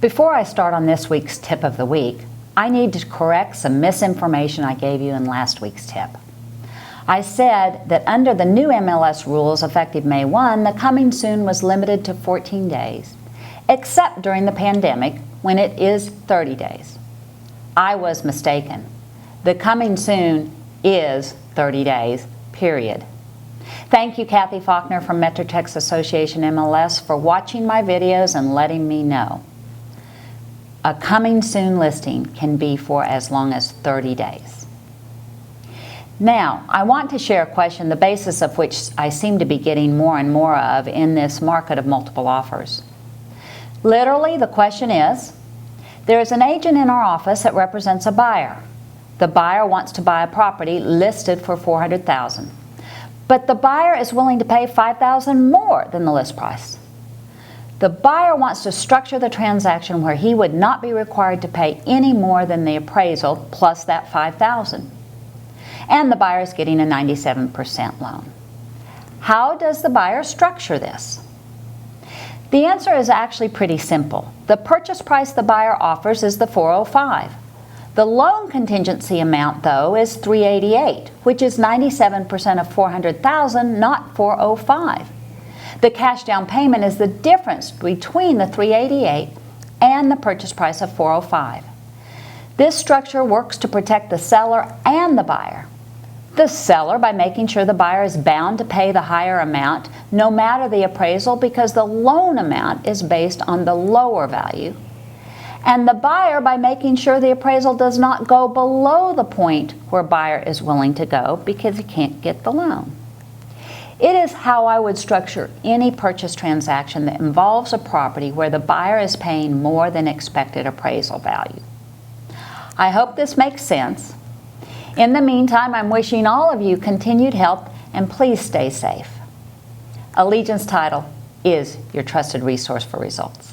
Before I start on this week's tip of the week, I need to correct some misinformation I gave you in last week's tip. I said that under the new MLS rules effective May 1, the coming soon was limited to 14 days, except during the pandemic when it is 30 days. I was mistaken. The coming soon is 30 days, period. Thank you, Kathy Faulkner from Metrotex Association MLS, for watching my videos and letting me know. A coming soon listing can be for as long as 30 days. Now, I want to share a question, the basis of which I seem to be getting more and more of in this market of multiple offers. Literally, the question is, there is an agent in our office that represents a buyer. The buyer wants to buy a property listed for $400,000, but the buyer is willing to pay $5,000 more than the list price. The buyer wants to structure the transaction where he would not be required to pay any more than the appraisal plus that $5,000. And the buyer is getting a 97% loan. How does the buyer structure this? The answer is actually pretty simple. The purchase price the buyer offers is the $405,000. The loan contingency amount, though, is $388,000, which is 97% of $400,000, not $405,000. The cash down payment is the difference between the $388,000 and the purchase price of $405,000. This structure works to protect the seller and the buyer. The seller by making sure the buyer is bound to pay the higher amount no matter the appraisal because the loan amount is based on the lower value. And the buyer by making sure the appraisal does not go below the point where buyer is willing to go because he can't get the loan. It is how I would structure any purchase transaction that involves a property where the buyer is paying more than expected appraisal value. I hope this makes sense. In the meantime, I'm wishing all of you continued health and please stay safe. Allegiance Title is your trusted resource for results.